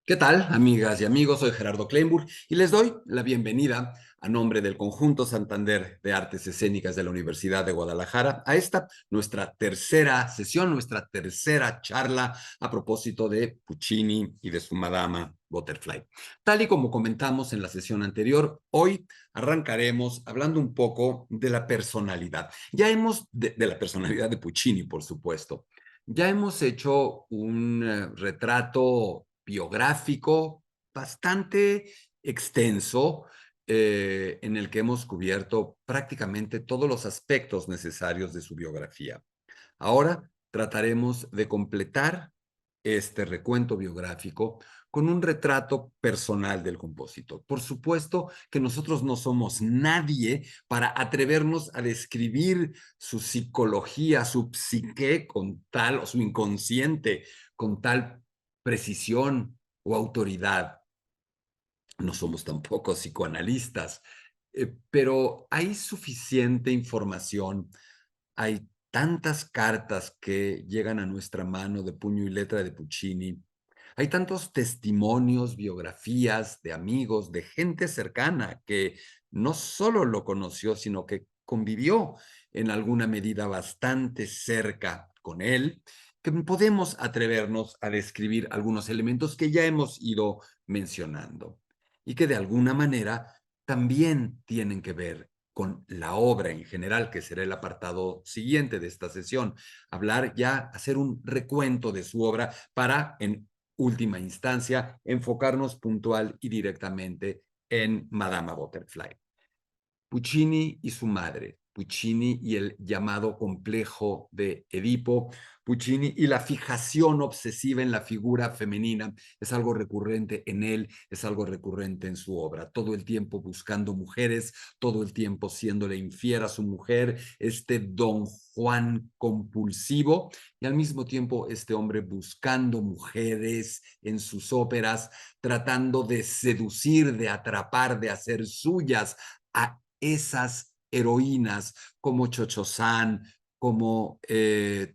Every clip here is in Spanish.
¿Qué tal, amigas y amigos? Soy Gerardo Kleinburg y les doy la bienvenida a nombre del Conjunto Santander de Artes Escénicas de la Universidad de Guadalajara a esta nuestra tercera sesión, nuestra tercera charla a propósito de Puccini y de su Madama Butterfly. Tal y como comentamos en la sesión anterior, hoy arrancaremos hablando un poco de la personalidad. De la personalidad de Puccini, por supuesto. Ya hemos hecho un retrato biográfico bastante extenso en el que hemos cubierto prácticamente todos los aspectos necesarios de su biografía. Ahora trataremos de completar este recuento biográfico con un retrato personal del compositor. Por supuesto que nosotros no somos nadie para atrevernos a describir su psicología, su psique con tal, o su inconsciente con tal precisión o autoridad. No somos tampoco psicoanalistas, pero hay suficiente información, hay tantas cartas que llegan a nuestra mano de puño y letra de Puccini, hay tantos testimonios, biografías de amigos, de gente cercana que no solo lo conoció, sino que convivió en alguna medida bastante cerca con él, que podemos atrevernos a describir algunos elementos que ya hemos ido mencionando y que de alguna manera también tienen que ver con la obra en general, que será el apartado siguiente de esta sesión. Hablar ya, hacer un recuento de su obra para, en última instancia, enfocarnos puntual y directamente en Madama Butterfly. Puccini y su madre, Puccini y el llamado complejo de Edipo, Puccini y la fijación obsesiva en la figura femenina es algo recurrente en él, es algo recurrente en su obra, todo el tiempo buscando mujeres, todo el tiempo siéndole infiel a su mujer, este Don Juan compulsivo y al mismo tiempo este hombre buscando mujeres en sus óperas, tratando de seducir, de atrapar, de hacer suyas a esas heroínas como Chocho-san, como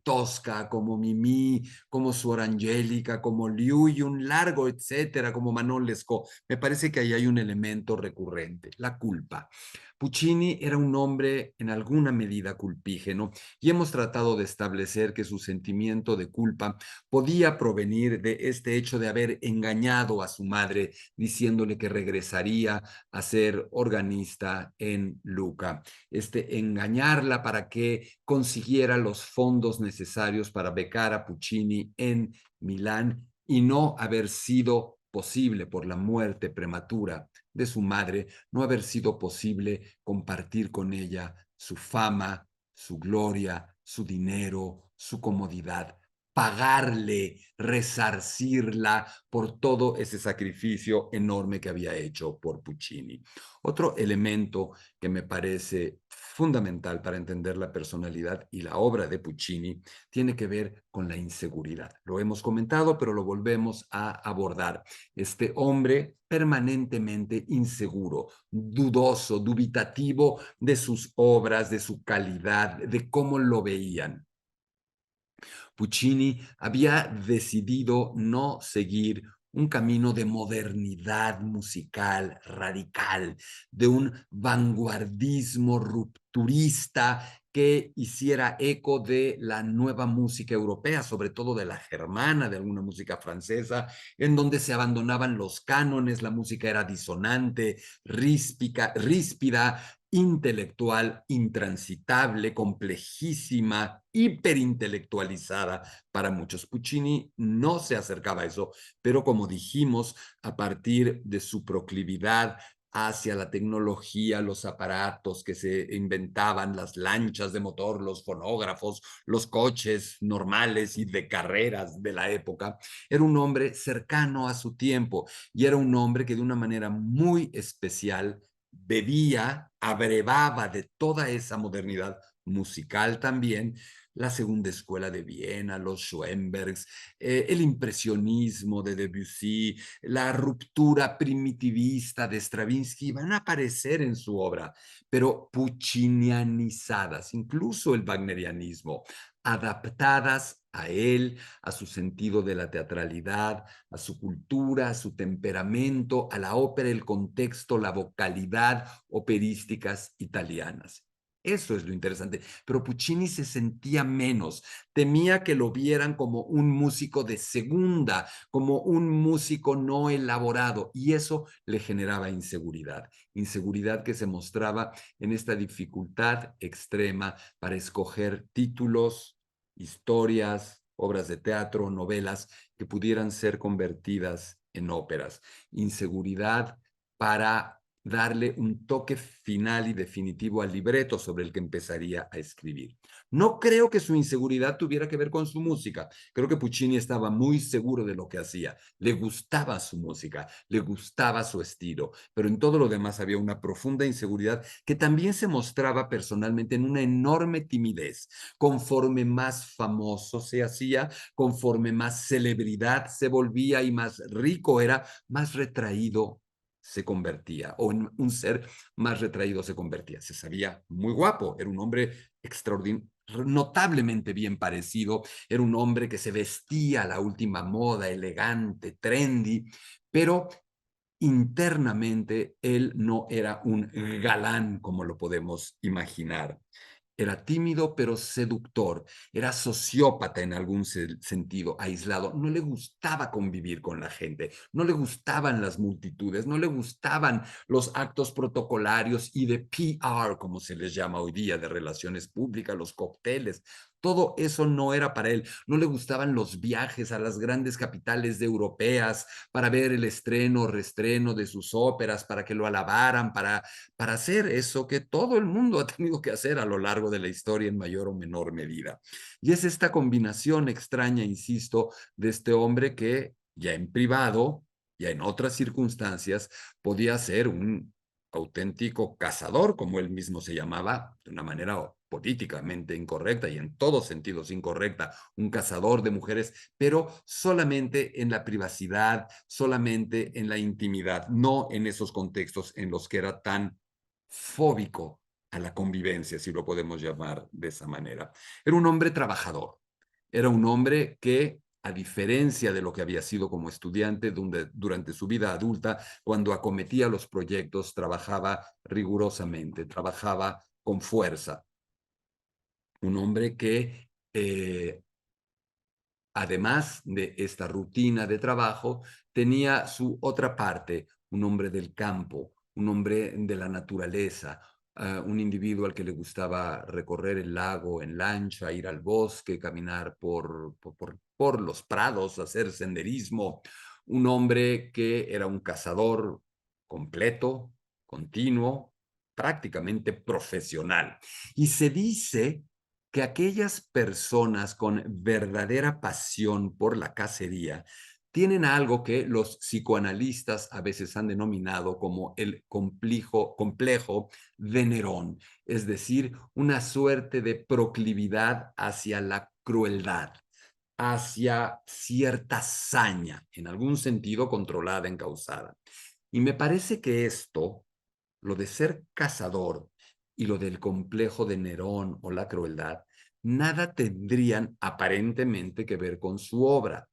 Tosca, como Mimi, como Suor Angélica, como Liu y un largo, etcétera, como Manon Lescaut. Me parece que ahí hay un elemento recurrente, la culpa. Puccini era un hombre en alguna medida culpígeno y hemos tratado de establecer que su sentimiento de culpa podía provenir de este hecho de haber engañado a su madre diciéndole que regresaría a ser organista en Luca. Engañarla para que consiguiera los fondos necesarios para becar a Puccini en Milán y no haber sido posible por la muerte prematura de su madre, no haber sido posible compartir con ella su fama, su gloria, su dinero, su comodidad, pagarle, resarcirla por todo ese sacrificio enorme que había hecho por Puccini. Otro elemento que me parece fundamental para entender la personalidad y la obra de Puccini tiene que ver con la inseguridad. Lo hemos comentado, pero lo volvemos a abordar. Este hombre permanentemente inseguro, dudoso, dubitativo de sus obras, de su calidad, de cómo lo veían. Puccini había decidido no seguir un camino de modernidad musical radical, de un vanguardismo rupturista que hiciera eco de la nueva música europea, sobre todo de la germana, de alguna música francesa, en donde se abandonaban los cánones, la música era disonante, ríspida, intelectual, intransitable, complejísima, hiperintelectualizada para muchos. Puccini no se acercaba a eso, pero como dijimos, a partir de su proclividad hacia la tecnología, los aparatos que se inventaban, las lanchas de motor, los fonógrafos, los coches normales y de carreras de la época, era un hombre cercano a su tiempo y era un hombre que de una manera muy especial bebía, abrevaba de toda esa modernidad musical también, la segunda escuela de Viena, los Schoenbergs, el impresionismo de Debussy, la ruptura primitivista de Stravinsky van a aparecer en su obra, pero puccinianizadas, incluso el wagnerianismo, adaptadas a él, a su sentido de la teatralidad, a su cultura, a su temperamento, a la ópera, el contexto, la vocalidad operísticas italianas. Eso es lo interesante. Pero Puccini se sentía menos, temía que lo vieran como un músico de segunda, como un músico no elaborado, y eso le generaba inseguridad, inseguridad que se mostraba en esta dificultad extrema para escoger títulos, historias, obras de teatro, novelas que pudieran ser convertidas en óperas. Inseguridad para darle un toque final y definitivo al libreto sobre el que empezaría a escribir. No creo que su inseguridad tuviera que ver con su música. Creo que Puccini estaba muy seguro de lo que hacía. Le gustaba su música, le gustaba su estilo, pero en todo lo demás había una profunda inseguridad que también se mostraba personalmente en una enorme timidez. Conforme más famoso se hacía, conforme más celebridad se volvía y más rico era, más retraído se convertía, o en un ser más retraído se convertía. Se sabía muy guapo, era un hombre extraordinario, notablemente bien parecido, era un hombre que se vestía a la última moda, elegante, trendy, pero internamente él no era un galán como lo podemos imaginar. Era tímido pero seductor, era sociópata en algún sentido, aislado, no le gustaba convivir con la gente, no le gustaban las multitudes, no le gustaban los actos protocolarios y de PR, como se les llama hoy día, de relaciones públicas, los cócteles. Todo eso no era para él. No le gustaban los viajes a las grandes capitales europeas para ver el estreno o reestreno de sus óperas, para que lo alabaran, para hacer eso que todo el mundo ha tenido que hacer a lo largo de la historia en mayor o menor medida. Y es esta combinación extraña, insisto, de este hombre que ya en privado, ya en otras circunstancias, podía ser un auténtico cazador, como él mismo se llamaba, de una manera políticamente incorrecta y en todos sentidos incorrecta, un cazador de mujeres, pero solamente en la privacidad, solamente en la intimidad, no en esos contextos en los que era tan fóbico a la convivencia, si lo podemos llamar de esa manera. Era un hombre trabajador, era un hombre que, a diferencia de lo que había sido como estudiante durante su vida adulta, cuando acometía los proyectos, trabajaba rigurosamente, trabajaba con fuerza. Un hombre que además de esta rutina de trabajo, tenía su otra parte, un hombre del campo, un hombre de la naturaleza, un individuo al que le gustaba recorrer el lago en lancha, ir al bosque, caminar por los prados, hacer senderismo, un hombre que era un cazador completo, continuo, prácticamente profesional. Y se dice que aquellas personas con verdadera pasión por la cacería tienen algo que los psicoanalistas a veces han denominado como el complejo de Nerón, es decir, una suerte de proclividad hacia la crueldad, hacia cierta saña, en algún sentido controlada, encausada. Y me parece que esto, lo de ser cazador y lo del complejo de Nerón o la crueldad, nada tendrían aparentemente que ver con su obra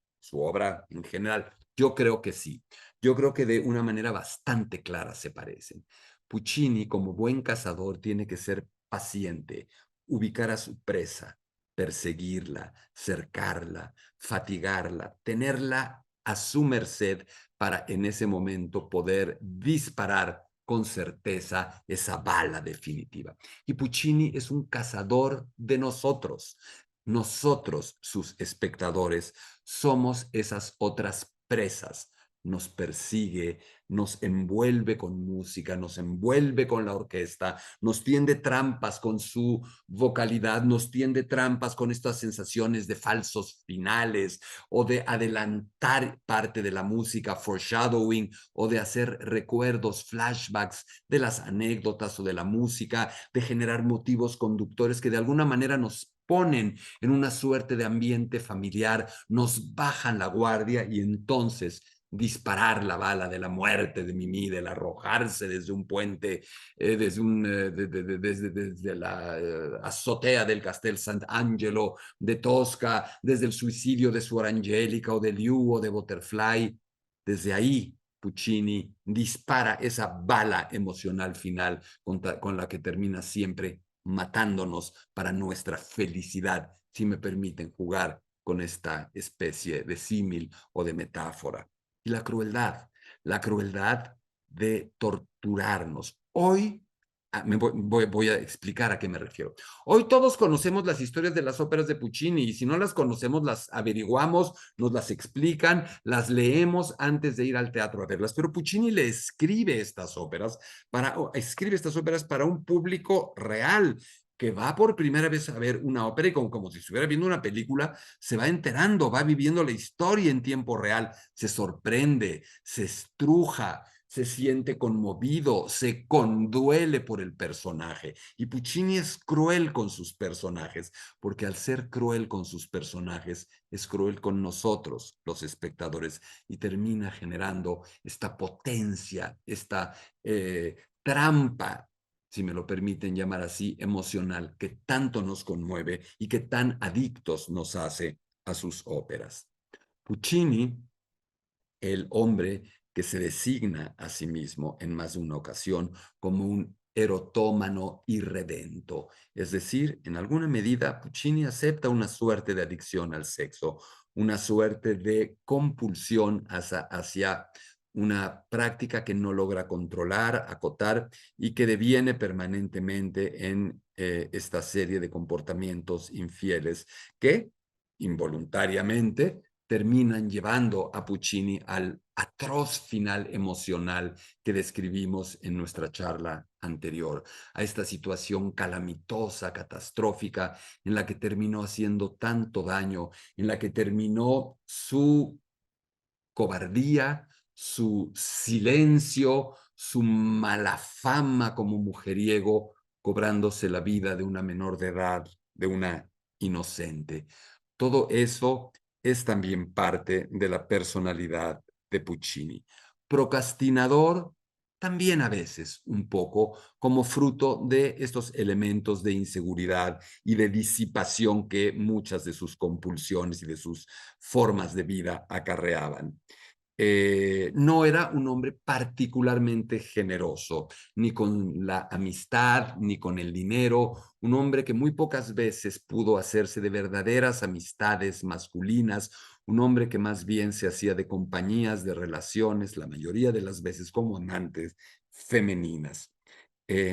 en general. Yo creo que sí. Yo creo que de una manera bastante clara se parecen. Puccini, como buen cazador, tiene que ser paciente, ubicar a su presa, perseguirla, cercarla, fatigarla, tenerla a su merced para en ese momento poder disparar con certeza esa bala definitiva. Y Puccini es un cazador de nosotros. Nosotros, sus espectadores, somos esas otras presas. Nos persigue, nos envuelve con música, nos envuelve con la orquesta, nos tiende trampas con su vocalidad, nos tiende trampas con estas sensaciones de falsos finales o de adelantar parte de la música, foreshadowing, o de hacer recuerdos, flashbacks de las anécdotas o de la música, de generar motivos conductores que de alguna manera nos ponen en una suerte de ambiente familiar, nos bajan la guardia y entonces disparar la bala de la muerte de Mimí, del arrojarse desde un puente, desde la azotea del Castel Sant'Angelo de Tosca, desde el suicidio de Suor Angelica o de Liu o de Butterfly. Desde ahí Puccini dispara esa bala emocional final con la que termina siempre matándonos para nuestra felicidad, si me permiten jugar con esta especie de símil o de metáfora. Y la crueldad de torturarnos. Hoy voy a explicar a qué me refiero. Hoy todos conocemos las historias de las óperas de Puccini y si no las conocemos, las averiguamos, nos las explican, las leemos antes de ir al teatro a verlas. Pero Puccini le escribe estas óperas para un público real que va por primera vez a ver una ópera y como si estuviera viendo una película, se va enterando, va viviendo la historia en tiempo real, se sorprende, se estruja, se siente conmovido, se conduele por el personaje. Y Puccini es cruel con sus personajes, porque al ser cruel con sus personajes, es cruel con nosotros, los espectadores, y termina generando esta potencia, esta trampa, si me lo permiten llamar así, emocional, que tanto nos conmueve y que tan adictos nos hace a sus óperas. Puccini, el hombre que se designa a sí mismo en más de una ocasión como un erotómano irredento. Es decir, en alguna medida, Puccini acepta una suerte de adicción al sexo, una suerte de compulsión hacia una práctica que no logra controlar, acotar y que deviene permanentemente en esta serie de comportamientos infieles que involuntariamente terminan llevando a Puccini al atroz final emocional que describimos en nuestra charla anterior, a esta situación calamitosa, catastrófica, en la que terminó haciendo tanto daño, en la que terminó su cobardía, su silencio, su mala fama como mujeriego, cobrándose la vida de una menor de edad, de una inocente. Todo eso es también parte de la personalidad de Puccini. Procrastinador también a veces un poco como fruto de estos elementos de inseguridad y de disipación que muchas de sus compulsiones y de sus formas de vida acarreaban. No era un hombre particularmente generoso, ni con la amistad, ni con el dinero, un hombre que muy pocas veces pudo hacerse de verdaderas amistades masculinas, un hombre que más bien se hacía de compañías, de relaciones, la mayoría de las veces como amantes femeninas.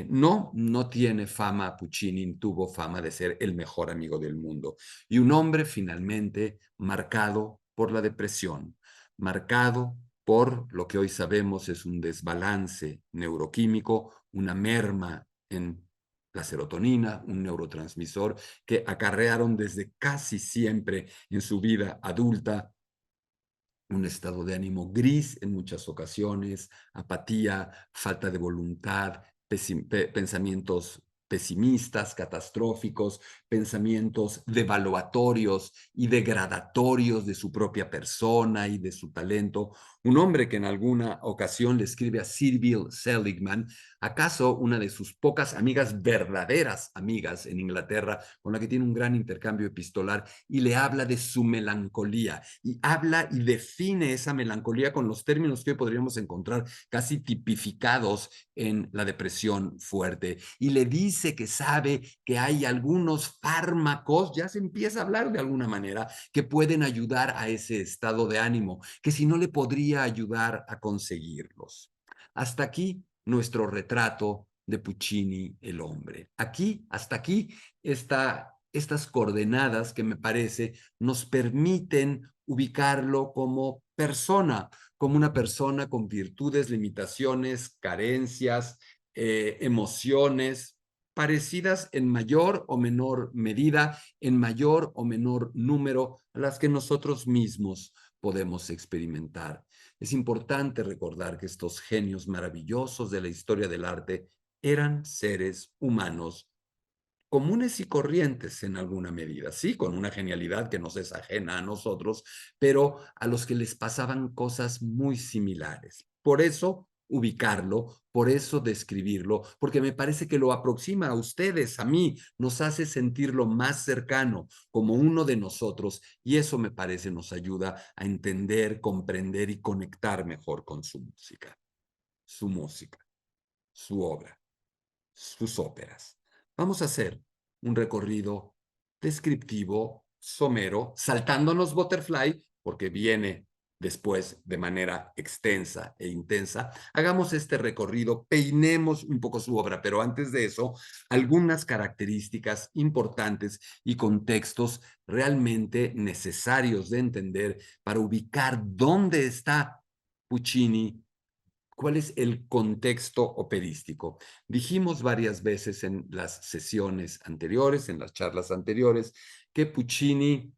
No tiene fama, Puccini tuvo fama de ser el mejor amigo del mundo y un hombre finalmente marcado por la depresión, marcado por lo que hoy sabemos es un desbalance neuroquímico, una merma en la serotonina, un neurotransmisor que acarrearon desde casi siempre en su vida adulta un estado de ánimo gris en muchas ocasiones, apatía, falta de voluntad, pensamientos pesimistas, catastróficos, pensamientos devaluatorios y degradatorios de su propia persona y de su talento. Un hombre que en alguna ocasión le escribe a Sylvie Seligman, acaso una de sus pocas amigas, verdaderas amigas en Inglaterra, con la que tiene un gran intercambio epistolar, y le habla de su melancolía, y habla y define esa melancolía con los términos que hoy podríamos encontrar casi tipificados en la depresión fuerte, y le dice que sabe que hay algunos fármacos, ya se empieza a hablar de alguna manera, que pueden ayudar a ese estado de ánimo, que si no le podría ayudar a conseguirlos. Hasta aquí nuestro retrato de Puccini, el hombre. Hasta aquí, estas coordenadas que me parece nos permiten ubicarlo como persona, como una persona con virtudes, limitaciones, carencias, emociones parecidas en mayor o menor medida, en mayor o menor número a las que nosotros mismos podemos experimentar. Es importante recordar que estos genios maravillosos de la historia del arte eran seres humanos comunes y corrientes en alguna medida, sí, con una genialidad que nos es ajena a nosotros, pero a los que les pasaban cosas muy similares. Por eso ubicarlo, por eso describirlo, porque me parece que lo aproxima a ustedes, a mí, nos hace sentirlo más cercano, como uno de nosotros, y eso me parece nos ayuda a entender, comprender y conectar mejor con su música, su obra, sus óperas. Vamos a hacer un recorrido descriptivo, somero, saltándonos Butterfly, porque viene después de manera extensa e intensa. Hagamos este recorrido, peinemos un poco su obra, pero antes de eso, algunas características importantes y contextos realmente necesarios de entender para ubicar dónde está Puccini. ¿Cuál es el contexto operístico? Dijimos varias veces en las sesiones anteriores, en las charlas anteriores, que Puccini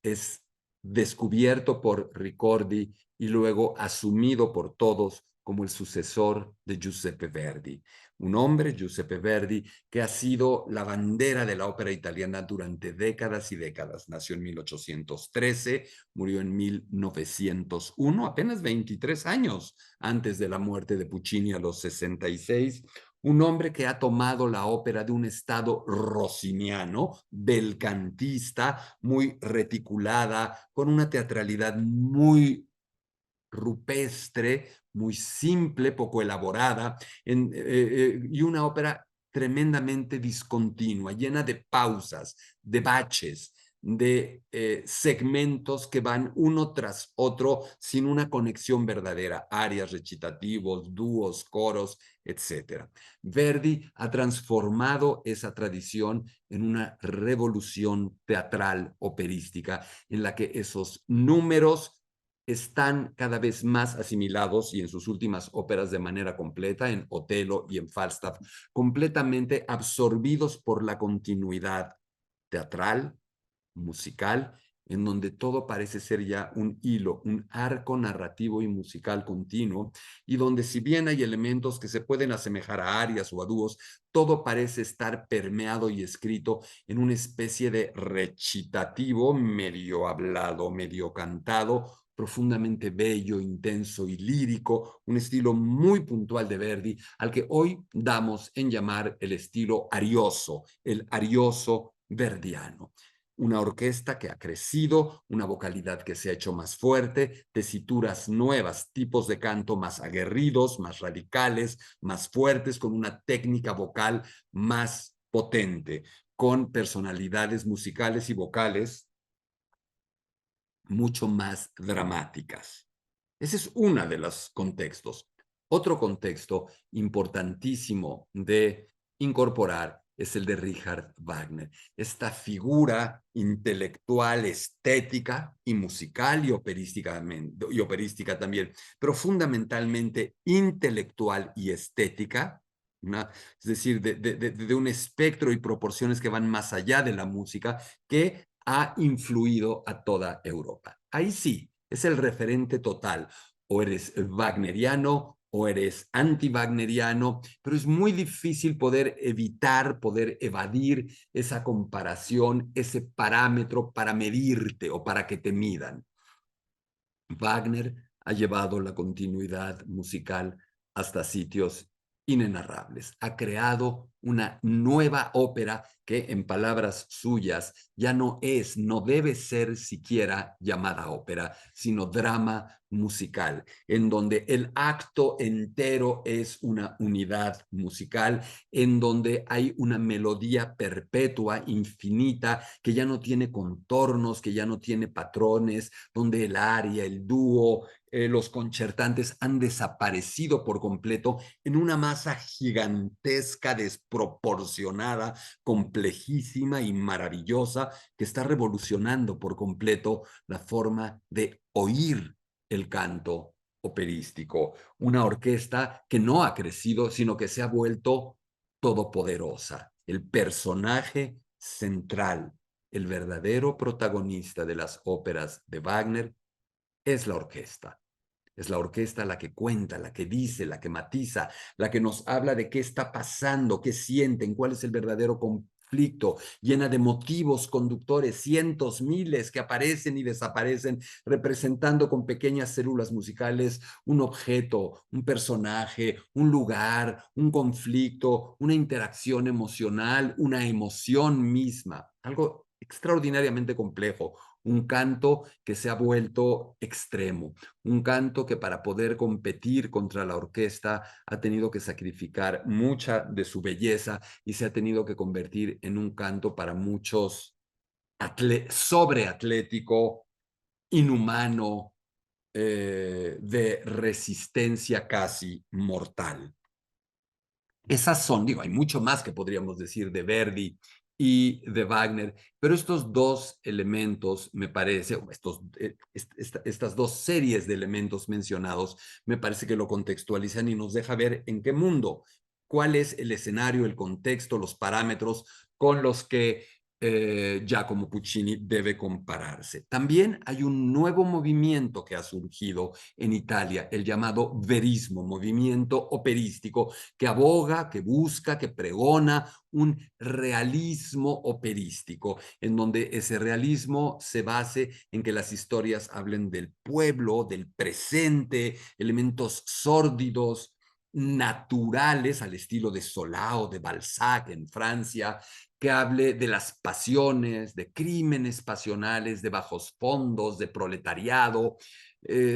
es descubierto por Ricordi y luego asumido por todos como el sucesor de Giuseppe Verdi. Un hombre, Giuseppe Verdi, que ha sido la bandera de la ópera italiana durante décadas y décadas. Nació en 1813, murió en 1901, apenas 23 años antes de la muerte de Puccini a los 66. Un hombre que ha tomado la ópera de un estado rossiniano, belcantista, muy reticulada, con una teatralidad muy rupestre, muy simple, poco elaborada, y una ópera tremendamente discontinua, llena de pausas, de baches, de segmentos que van uno tras otro sin una conexión verdadera, arias, recitativos, dúos, coros, etcétera. Verdi ha transformado esa tradición en una revolución teatral operística en la que esos números están cada vez más asimilados y en sus últimas óperas de manera completa, en Otelo y en Falstaff, completamente absorbidos por la continuidad teatral, musical, en donde todo parece ser ya un hilo, un arco narrativo y musical continuo, y donde si bien hay elementos que se pueden asemejar a arias o a dúos, todo parece estar permeado y escrito en una especie de recitativo medio hablado, medio cantado, profundamente bello, intenso y lírico, un estilo muy puntual de Verdi, al que hoy damos en llamar el estilo arioso, el arioso verdiano. Una orquesta que ha crecido, una vocalidad que se ha hecho más fuerte, tesituras nuevas, tipos de canto más aguerridos, más radicales, más fuertes, con una técnica vocal más potente, con personalidades musicales y vocales mucho más dramáticas. Ese es uno de los contextos. Otro contexto importantísimo de incorporar es el de Richard Wagner. Esta figura intelectual, estética y musical y operística también, pero fundamentalmente intelectual y estética, es decir, de un espectro y proporciones que van más allá de la música, que ha influido a toda Europa. Ahí sí, es el referente total. O eres wagneriano o eres anti-wagneriano, pero es muy difícil poder evitar, poder evadir esa comparación, ese parámetro para medirte o para que te midan. Wagner ha llevado la continuidad musical hasta sitios inenarrables. Ha creado una nueva ópera que, en palabras suyas, ya no es, no debe ser siquiera llamada ópera, sino drama musical, en donde el acto entero es una unidad musical, en donde hay una melodía perpetua, infinita, que ya no tiene contornos, que ya no tiene patrones, donde el aria, el dúo, los concertantes han desaparecido por completo en una masa gigantesca, desproporcionada, complejísima y maravillosa que está revolucionando por completo la forma de oír el canto operístico. Una orquesta que no ha crecido, sino que se ha vuelto todopoderosa. El personaje central, el verdadero protagonista de las óperas de Wagner es la orquesta. Es la orquesta la que cuenta, la que dice, la que matiza, la que nos habla de qué está pasando, qué sienten, cuál es el verdadero conflicto, llena de motivos conductores, cientos, miles que aparecen y desaparecen, representando con pequeñas células musicales un objeto, un personaje, un lugar, un conflicto, una interacción emocional, una emoción misma, algo extraordinariamente complejo, un canto que se ha vuelto extremo, un canto que para poder competir contra la orquesta ha tenido que sacrificar mucha de su belleza y se ha tenido que convertir en un canto para muchos sobreatlético, inhumano, de resistencia casi mortal. Esas son, digo, hay mucho más que podríamos decir de Verdi y de Wagner, pero estos dos elementos, me parece, estas dos series de elementos mencionados, me parece que lo contextualizan y nos deja ver en qué mundo, cuál es el escenario, el contexto, los parámetros con los que Giacomo Puccini debe compararse. También hay un nuevo movimiento que ha surgido en Italia, el llamado verismo, movimiento operístico, que aboga, que busca, que pregona un realismo operístico, en donde ese realismo se base en que las historias hablen del pueblo, del presente, elementos sórdidos, naturales, al estilo de Zola o de Balzac en Francia, que hable de las pasiones, de crímenes pasionales, de bajos fondos, de proletariado,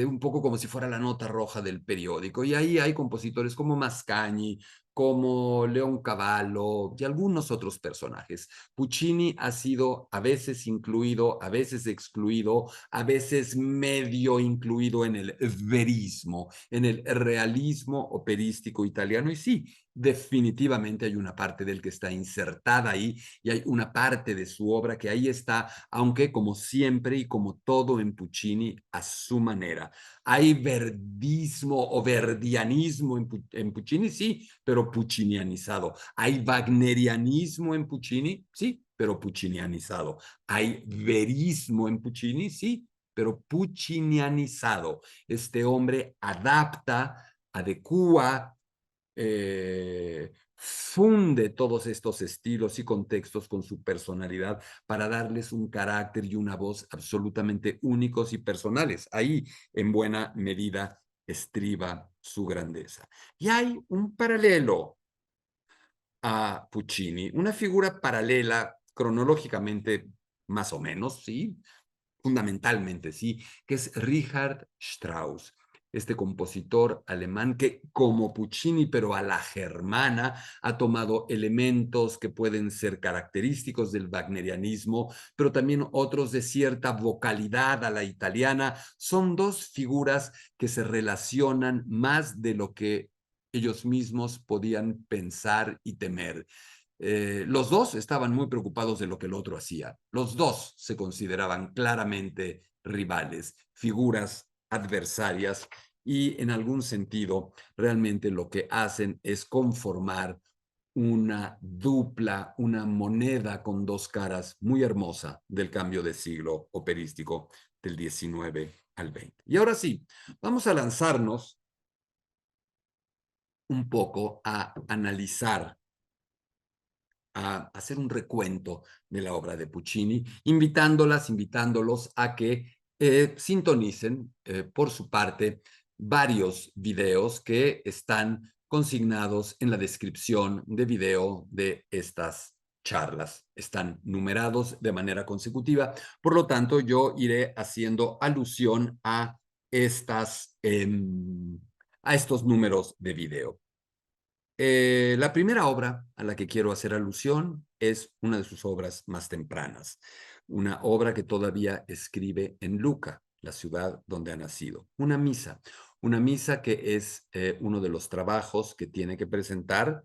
un poco como si fuera la nota roja del periódico. Y ahí hay compositores como Mascagni, como Leoncavallo y algunos otros personajes. Puccini ha sido a veces incluido, a veces excluido, a veces medio incluido en el verismo, en el realismo operístico italiano. Y sí, definitivamente hay una parte del que está insertada ahí y hay una parte de su obra que ahí está, aunque como siempre y como todo en Puccini, a su manera. Hay verdismo o verdianismo en Puccini, sí, pero puccinianizado. Hay wagnerianismo en Puccini, sí, pero puccinianizado. Hay verismo en Puccini, sí, pero puccinianizado. Este hombre adapta, adecua, funde todos estos estilos y contextos con su personalidad para darles un carácter y una voz absolutamente únicos y personales. Ahí, en buena medida, estriba su grandeza. Y hay un paralelo a Puccini, una figura paralela cronológicamente más o menos, ¿sí? Fundamentalmente, sí, que es Richard Strauss, este compositor alemán que, como Puccini, pero a la germana, ha tomado elementos que pueden ser característicos del wagnerianismo, pero también otros de cierta vocalidad a la italiana. Son dos figuras que se relacionan más de lo que ellos mismos podían pensar y temer. Los dos estaban muy preocupados de lo que el otro hacía. Los dos se consideraban claramente rivales, figuras adversarias y en algún sentido realmente lo que hacen es conformar una dupla, una moneda con dos caras muy hermosa del cambio de siglo operístico del 19 al 20. Y ahora sí, vamos a lanzarnos un poco a analizar, a hacer un recuento de la obra de Puccini, invitándolos a que sintonicen por su parte varios videos que están consignados en la descripción de video de estas charlas. Están numerados de manera consecutiva, por lo tanto yo iré haciendo alusión a estos números de video. La primera obra a la que quiero hacer alusión es una de sus obras más tempranas, una obra que todavía escribe en Lucca, la ciudad donde ha nacido, una misa que es uno de los trabajos que tiene que presentar,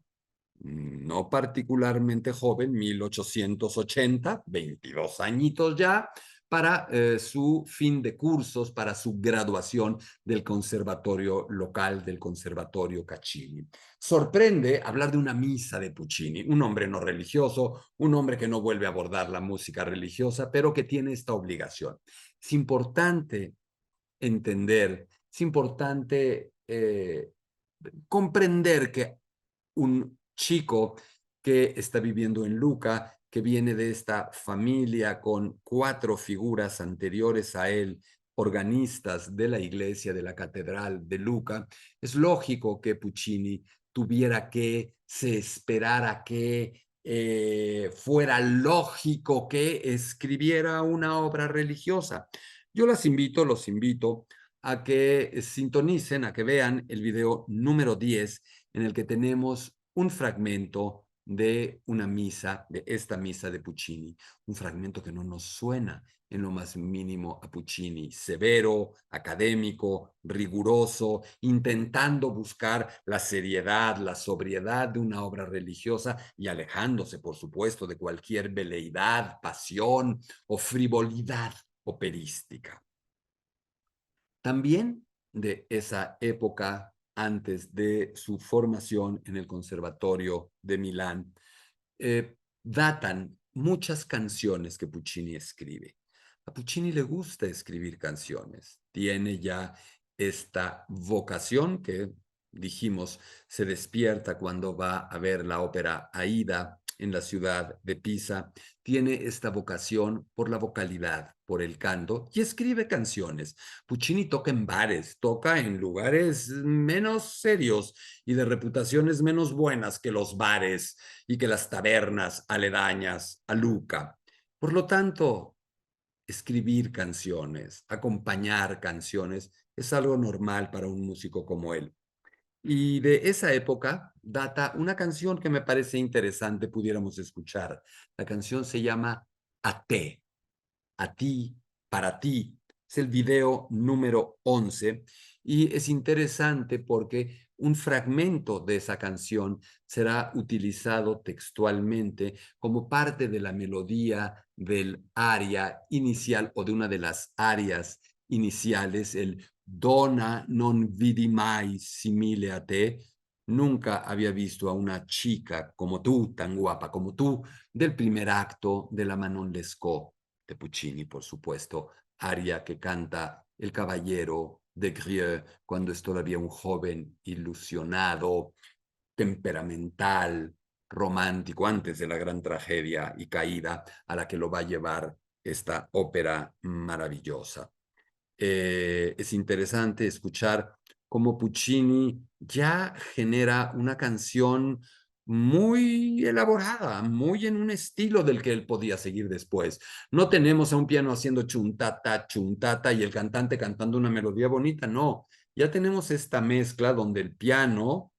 no particularmente joven, 1880, 22 añitos ya, para su fin de cursos, para su graduación del conservatorio local, del conservatorio Caccini. Sorprende hablar de una misa de Puccini, un hombre no religioso, un hombre que no vuelve a abordar la música religiosa, pero que tiene esta obligación. Es importante entender, es importante comprender que un chico que está viviendo en Lucca que viene de esta familia con 4 figuras anteriores a él, organistas de la iglesia de la Catedral de Lucca, es lógico que Puccini tuviera que, se esperara que, fuera lógico que escribiera una obra religiosa. Yo los invito a que sintonicen, a que vean el video número 10, en el que tenemos un fragmento de una misa, de esta misa de Puccini, un fragmento que no nos suena en lo más mínimo a Puccini, severo, académico, riguroso, intentando buscar la seriedad, la sobriedad de una obra religiosa y alejándose, por supuesto, de cualquier veleidad, pasión o frivolidad operística. También de esa época, antes de su formación en el Conservatorio de Milán, datan muchas canciones que Puccini escribe. A Puccini le gusta escribir canciones, tiene ya esta vocación que dijimos se despierta cuando va a ver la ópera Aida en la ciudad de Pisa, tiene esta vocación por la vocalidad, por el canto y escribe canciones. Puccini toca en bares, toca en lugares menos serios y de reputaciones menos buenas que los bares y que las tabernas aledañas a Lucca. Por lo tanto, escribir canciones, acompañar canciones, es algo normal para un músico como él. Y de esa época data una canción que me parece interesante, pudiéramos escuchar. La canción se llama A Te, a ti, para ti. Es el video número 11 y es interesante porque un fragmento de esa canción será utilizado textualmente como parte de la melodía del aria inicial o de una de las arias iniciales, el Donna non vidi mai simile a te. Nunca había visto a una chica como tú, tan guapa como tú, del primer acto de la Manon Lescaut de Puccini, por supuesto, aria que canta el caballero de Grieux cuando es todavía un joven ilusionado, temperamental, romántico, antes de la gran tragedia y caída a la que lo va a llevar esta ópera maravillosa. Es interesante escuchar cómo Puccini ya genera una canción muy elaborada, muy en un estilo del que él podía seguir después. No tenemos a un piano haciendo chuntata y el cantante cantando una melodía bonita, no. Ya tenemos esta mezcla donde el piano,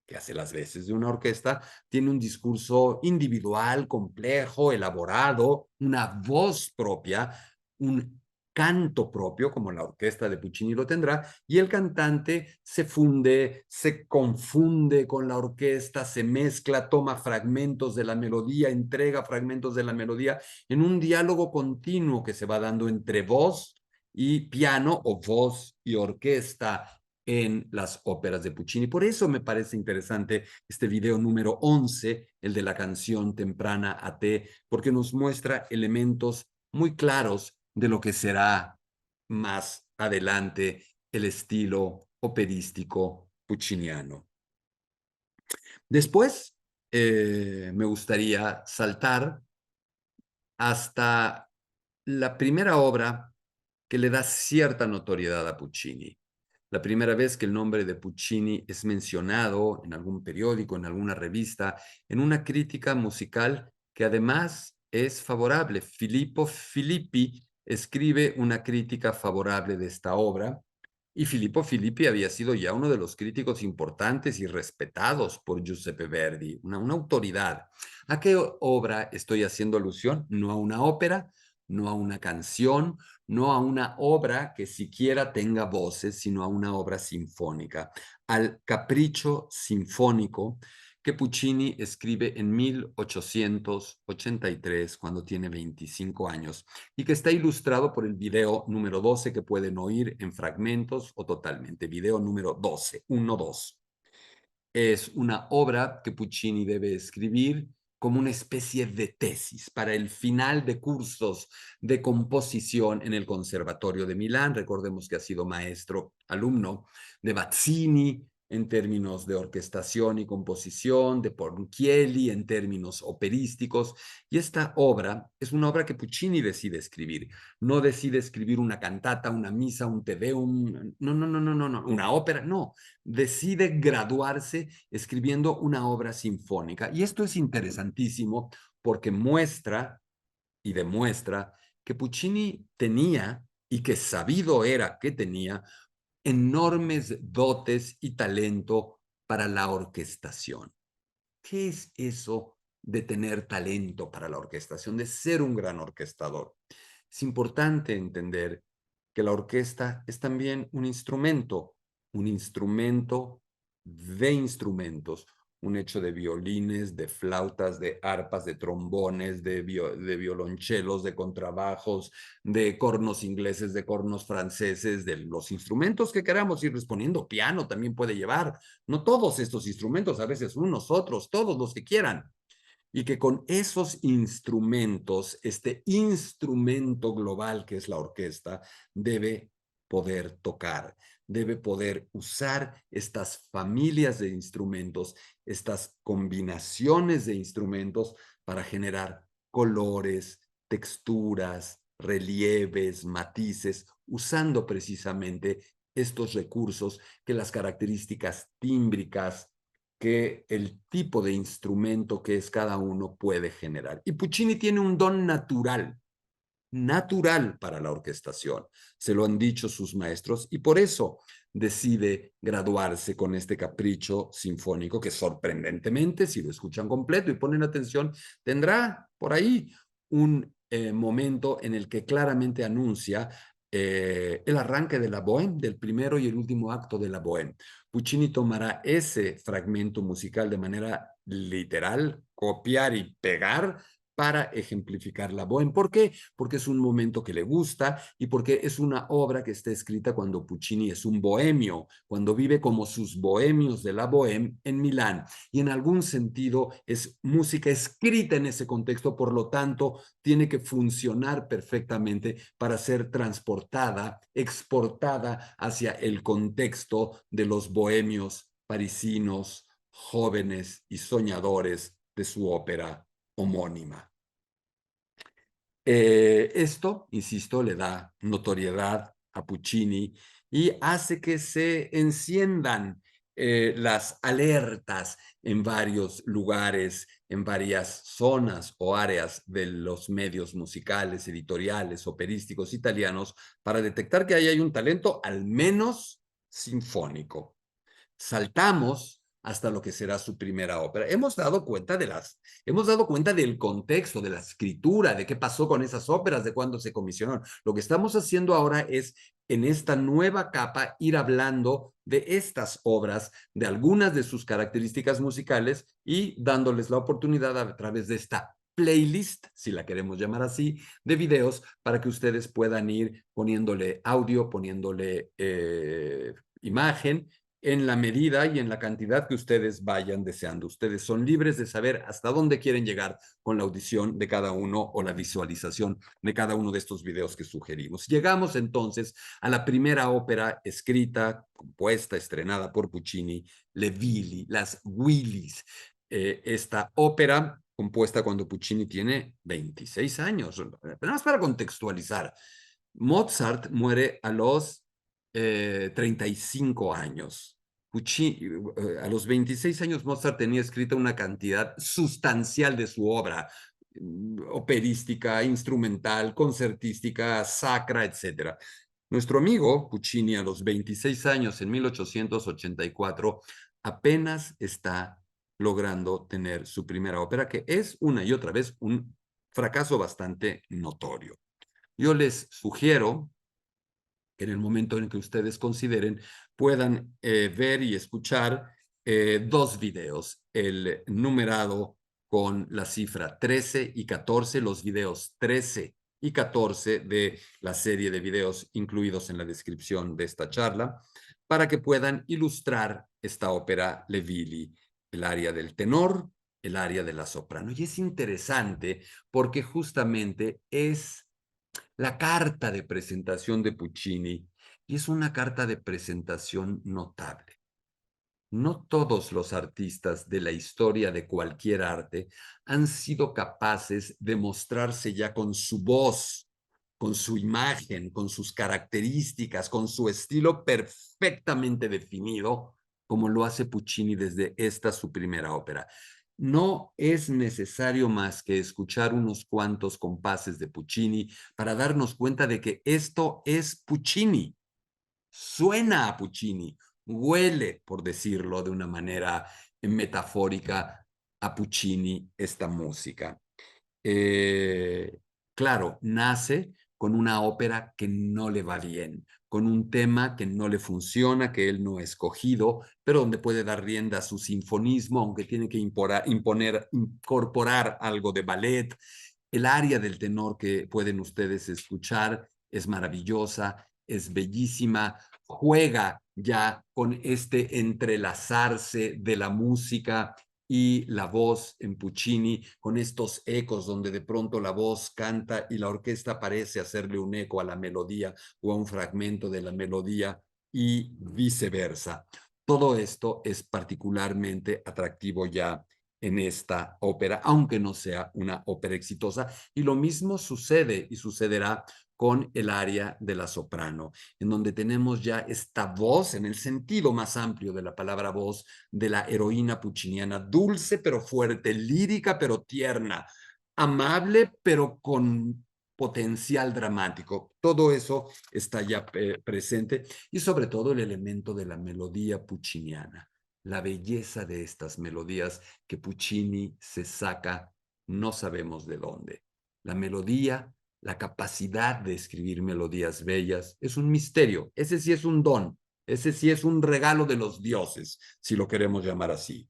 que hace las veces de una orquesta, tiene un discurso individual, complejo, elaborado, una voz propia, un canto propio, como la orquesta de Puccini lo tendrá, y el cantante se funde, se confunde con la orquesta, se mezcla, toma fragmentos de la melodía, entrega fragmentos de la melodía en un diálogo continuo que se va dando entre voz y piano o voz y orquesta en las óperas de Puccini. Por eso me parece interesante este video número 11, el de la canción temprana a te, porque nos muestra elementos muy claros de lo que será más adelante el estilo operístico pucciniano. Después, me gustaría saltar hasta la primera obra que le da cierta notoriedad a Puccini. La primera vez que el nombre de Puccini es mencionado en algún periódico, en alguna revista, en una crítica musical que además es favorable. Filippo Filippi escribe una crítica favorable de esta obra y Filippo Filippi había sido ya uno de los críticos importantes y respetados por Giuseppe Verdi, una autoridad. ¿A qué obra estoy haciendo alusión? No a una ópera, no a una canción, no a una obra que siquiera tenga voces, sino a una obra sinfónica, al Capricho Sinfónico que Puccini escribe en 1883, cuando tiene 25 años, y que está ilustrado por el video número 12 que pueden oír en fragmentos o totalmente. Video número 12, 1-2. Es una obra que Puccini debe escribir como una especie de tesis para el final de cursos de composición en el Conservatorio de Milán. Recordemos que ha sido maestro, alumno de Bazzini, en términos de orquestación y composición, de Ponchielli, en términos operísticos. Y esta obra es una obra que Puccini decide escribir. No decide escribir una cantata, una misa, un te deum, no, una ópera, no. Decide graduarse escribiendo una obra sinfónica. Y esto es interesantísimo porque muestra y demuestra que Puccini tenía, y que sabido era que tenía, enormes dotes y talento para la orquestación. ¿Qué es eso de tener talento para la orquestación, de ser un gran orquestador? Es importante entender que la orquesta es también un instrumento de instrumentos, un hecho de violines, de flautas, de arpas, de trombones, de violonchelos, de contrabajos, de cornos ingleses, de cornos franceses, de los instrumentos que queramos ir respondiendo. Piano también puede llevar, no todos estos instrumentos, a veces unos, otros, todos los que quieran. Y que con esos instrumentos, este instrumento global que es la orquesta, debe poder tocar, debe poder usar estas familias de instrumentos, estas combinaciones de instrumentos para generar colores, texturas, relieves, matices, usando precisamente estos recursos que las características tímbricas, que el tipo de instrumento que es cada uno puede generar. Y Puccini tiene un don natural para la orquestación. Se lo han dicho sus maestros y por eso decide graduarse con este capricho sinfónico que sorprendentemente, si lo escuchan completo y ponen atención, tendrá por ahí un momento en el que claramente anuncia el arranque de la Bohème, del primero y el último acto de la Bohème. Puccini tomará ese fragmento musical de manera literal, copiar y pegar para ejemplificar la Bohème. ¿Por qué? Porque es un momento que le gusta y porque es una obra que está escrita cuando Puccini es un bohemio, cuando vive como sus bohemios de la Bohème en Milán. Y en algún sentido es música escrita en ese contexto, por lo tanto, tiene que funcionar perfectamente para ser transportada, exportada hacia el contexto de los bohemios parisinos, jóvenes y soñadores de su ópera homónima. Esto, insisto, le da notoriedad a Puccini y hace que se enciendan las alertas en varios lugares, en varias zonas o áreas de los medios musicales, editoriales, operísticos italianos, para detectar que ahí hay un talento al menos sinfónico. Saltamos hasta lo que será su primera ópera. Hemos dado cuenta del contexto, de la escritura, de qué pasó con esas óperas, de cuándo se comisionaron. Lo que estamos haciendo ahora es, en esta nueva capa, ir hablando de estas obras, de algunas de sus características musicales y dándoles la oportunidad a través de esta playlist, si la queremos llamar así, de videos para que ustedes puedan ir poniéndole audio, poniéndole imagen en la medida y en la cantidad que ustedes vayan deseando. Ustedes son libres de saber hasta dónde quieren llegar con la audición de cada uno o la visualización de cada uno de estos videos que sugerimos. Llegamos entonces a la primera ópera escrita, compuesta, estrenada por Puccini, Le Villi, Las Willis. Esta ópera compuesta cuando Puccini tiene 26 años. Nada más para contextualizar. Mozart muere a los 35 años. Puccini, a los 26 años Mozart tenía escrita una cantidad sustancial de su obra, operística, instrumental, concertística, sacra, etc. Nuestro amigo Puccini a los 26 años, en 1884, apenas está logrando tener su primera ópera, que es una y otra vez un fracaso bastante notorio. Yo les sugiero que en el momento en que ustedes consideren puedan ver y escuchar dos videos, el numerado con la cifra 13 y 14, los videos 13 y 14 de la serie de videos incluidos en la descripción de esta charla, para que puedan ilustrar esta ópera Le Villi, el área del tenor, el área de la soprano. Y es interesante porque justamente es la carta de presentación de Puccini, y es una carta de presentación notable. No todos los artistas de la historia de cualquier arte han sido capaces de mostrarse ya con su voz, con su imagen, con sus características, con su estilo perfectamente definido, como lo hace Puccini desde esta su primera ópera. No es necesario más que escuchar unos cuantos compases de Puccini para darnos cuenta de que esto es Puccini. Suena a Puccini, huele, por decirlo de una manera metafórica, a Puccini esta música. Eh, claro, nace con una ópera que no le va bien, con un tema que no le funciona, que él no ha escogido, pero donde puede dar rienda a su sinfonismo, aunque tiene que incorporar algo de ballet. El aria del tenor que pueden ustedes escuchar es maravillosa, es bellísima, juega ya con este entrelazarse de la música y la voz en Puccini, con estos ecos donde de pronto la voz canta y la orquesta parece hacerle un eco a la melodía o a un fragmento de la melodía y viceversa. Todo esto es particularmente atractivo ya en esta ópera, aunque no sea una ópera exitosa. Y lo mismo sucede y sucederá con el área de la soprano, en donde tenemos ya esta voz, en el sentido más amplio de la palabra voz, de la heroína pucciniana, dulce pero fuerte, lírica pero tierna, amable pero con potencial dramático. Todo eso está ya presente y sobre todo el elemento de la melodía pucciniana, la belleza de estas melodías que Puccini se saca no sabemos de dónde. La melodía, la capacidad de escribir melodías bellas, es un misterio. Ese sí es un don, ese sí es un regalo de los dioses, si lo queremos llamar así.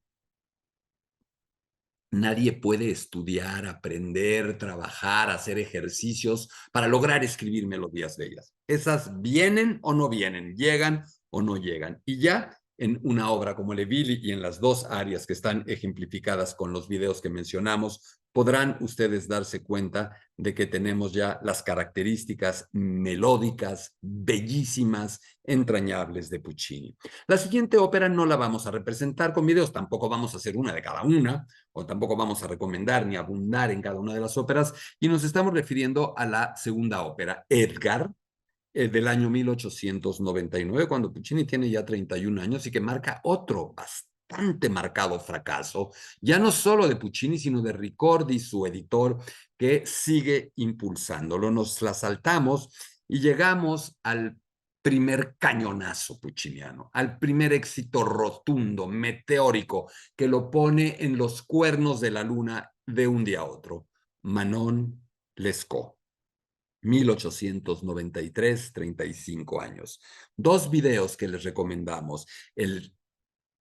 Nadie puede estudiar, aprender, trabajar, hacer ejercicios para lograr escribir melodías bellas. Esas vienen o no vienen, llegan o no llegan. Y ya en una obra como Le Billy y en las dos áreas que están ejemplificadas con los videos que mencionamos, podrán ustedes darse cuenta de que tenemos ya las características melódicas, bellísimas, entrañables de Puccini. La siguiente ópera no la vamos a representar con videos, tampoco vamos a hacer una de cada una, o tampoco vamos a recomendar ni abundar en cada una de las óperas, y nos estamos refiriendo a la segunda ópera, Edgar, del año 1899, cuando Puccini tiene ya 31 años y que marca otro bastante marcado fracaso, ya no solo de Puccini, sino de Ricordi, su editor, que sigue impulsándolo. Nos la saltamos y llegamos al primer cañonazo pucciniano, al primer éxito rotundo, meteórico, que lo pone en los cuernos de la luna de un día a otro. Manon Lescaut. 1893, 35 años. Dos videos que les recomendamos.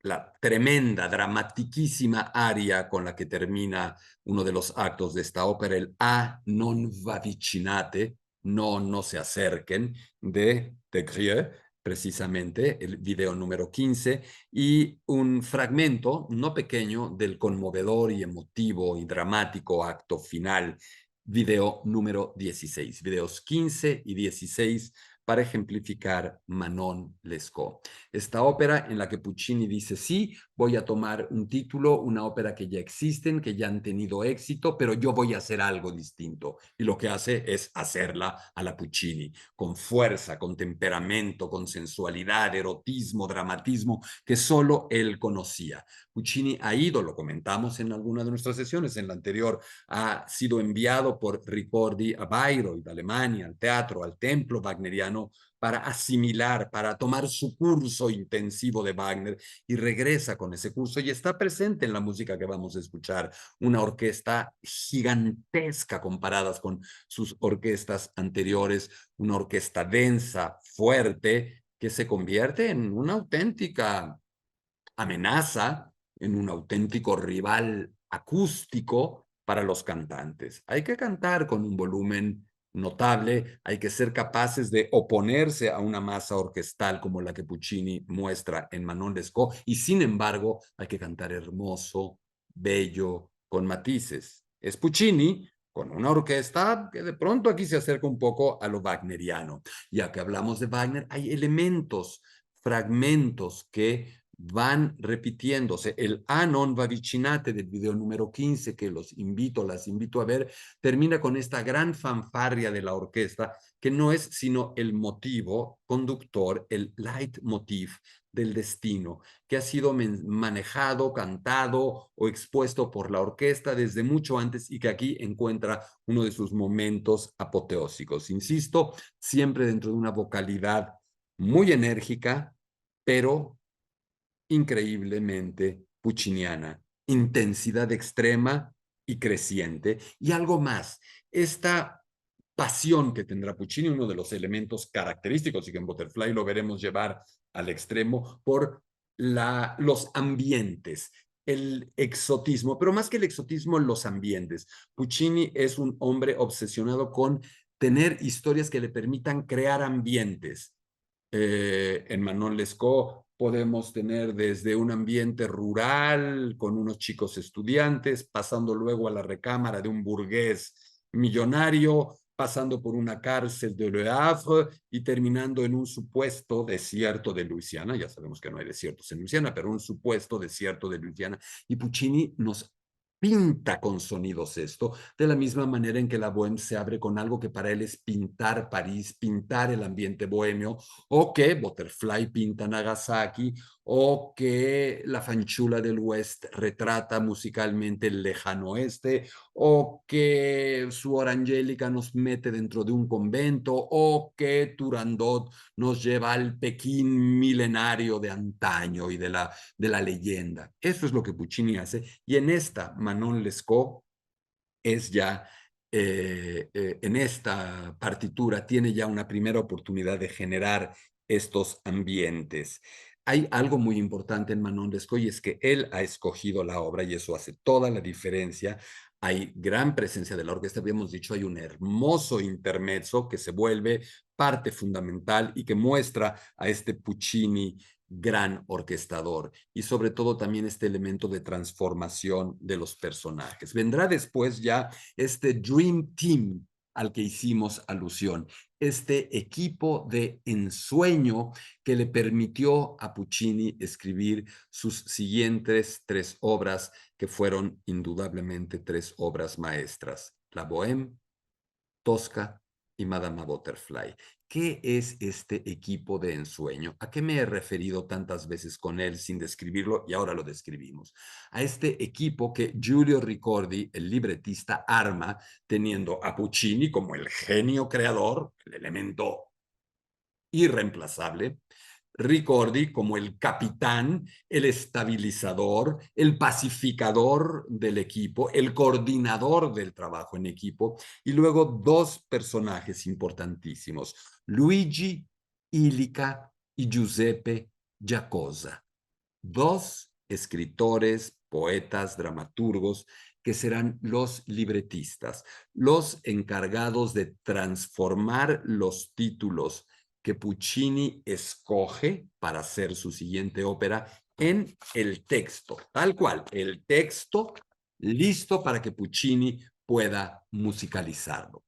La tremenda, dramatiquísima aria con la que termina uno de los actos de esta ópera, el A non vavicinate, no, no se acerquen, de Grieux, precisamente, el video número 15, y un fragmento no pequeño del conmovedor y emotivo y dramático acto final, video número 16, videos 15 y 16 para ejemplificar Manon Lescaut. Esta ópera en la que Puccini dice, sí, voy a tomar un título, una ópera que ya existen, que ya han tenido éxito, pero yo voy a hacer algo distinto. Y lo que hace es hacerla a la Puccini, con fuerza, con temperamento, con sensualidad, erotismo, dramatismo, que solo él conocía. Puccini ha ido, lo comentamos en alguna de nuestras sesiones, en la anterior, ha sido enviado por Ricordi a Bayreuth, Alemania, al teatro, al templo wagneriano, para asimilar, para tomar su curso intensivo de Wagner y regresa con ese curso y está presente en la música que vamos a escuchar, una orquesta gigantesca comparadas con sus orquestas anteriores, una orquesta densa, fuerte, que se convierte en una auténtica amenaza, en un auténtico rival acústico para los cantantes. Hay que cantar con un volumen notable, hay que ser capaces de oponerse a una masa orquestal como la que Puccini muestra en Manon Lescaut, y sin embargo hay que cantar hermoso, bello, con matices. Es Puccini con una orquesta que de pronto aquí se acerca un poco a lo wagneriano. Ya que hablamos de Wagner, hay elementos, fragmentos que van repitiéndose. El A non va vicinate del video número 15, que las invito a ver, termina con esta gran fanfarria de la orquesta, que no es sino el motivo conductor, el leitmotiv del destino, que ha sido manejado, cantado o expuesto por la orquesta desde mucho antes y que aquí encuentra uno de sus momentos apoteósicos. Insisto, siempre dentro de una vocalidad muy enérgica, pero increíblemente pucciniana, intensidad extrema y creciente. Y algo más, esta pasión que tendrá Puccini, uno de los elementos característicos, y que en Butterfly lo veremos llevar al extremo, por los ambientes, el exotismo, pero más que el exotismo, los ambientes. Puccini es un hombre obsesionado con tener historias que le permitan crear ambientes. En Manon Lescaut podemos tener desde un ambiente rural con unos chicos estudiantes, pasando luego a la recámara de un burgués millonario, pasando por una cárcel de Le Havre y terminando en un supuesto desierto de Luisiana. Ya sabemos que no hay desiertos en Luisiana, pero un supuesto desierto de Luisiana. Y Puccini nos pinta con sonidos esto, de la misma manera en que la Bohème se abre con algo que para él es pintar París, pintar el ambiente bohemio, o que Butterfly pinta Nagasaki, o que La Fanciulla del West retrata musicalmente el lejano oeste, o que Suor Angélica nos mete dentro de un convento, o que Turandot nos lleva al Pekín milenario de antaño y de la leyenda. Eso es lo que Puccini hace, y en esta Manon Lescaut es ya, en esta partitura, tiene ya una primera oportunidad de generar estos ambientes. Hay algo muy importante en Manon Lescaut y es que él ha escogido la obra y eso hace toda la diferencia. Hay gran presencia de la orquesta, habíamos dicho, hay un hermoso intermezzo que se vuelve parte fundamental y que muestra a este Puccini gran orquestador y sobre todo también este elemento de transformación de los personajes. Vendrá después ya este Dream Team al que hicimos alusión, este equipo de ensueño que le permitió a Puccini escribir sus siguientes tres obras, que fueron indudablemente tres obras maestras: La Bohème, Tosca y Madama Butterfly. ¿Qué es este equipo de ensueño? ¿A qué me he referido tantas veces con él sin describirlo y ahora lo describimos? A este equipo que Giulio Ricordi, el libretista, arma teniendo a Puccini como el genio creador, el elemento irreemplazable, Ricordi como el capitán, el estabilizador, el pacificador del equipo, el coordinador del trabajo en equipo, y luego dos personajes importantísimos, Luigi Illica y Giuseppe Giacosa, dos escritores, poetas, dramaturgos, que serán los libretistas, los encargados de transformar los títulos que Puccini escoge para hacer su siguiente ópera en el texto, tal cual, el texto listo para que Puccini pueda musicalizarlo.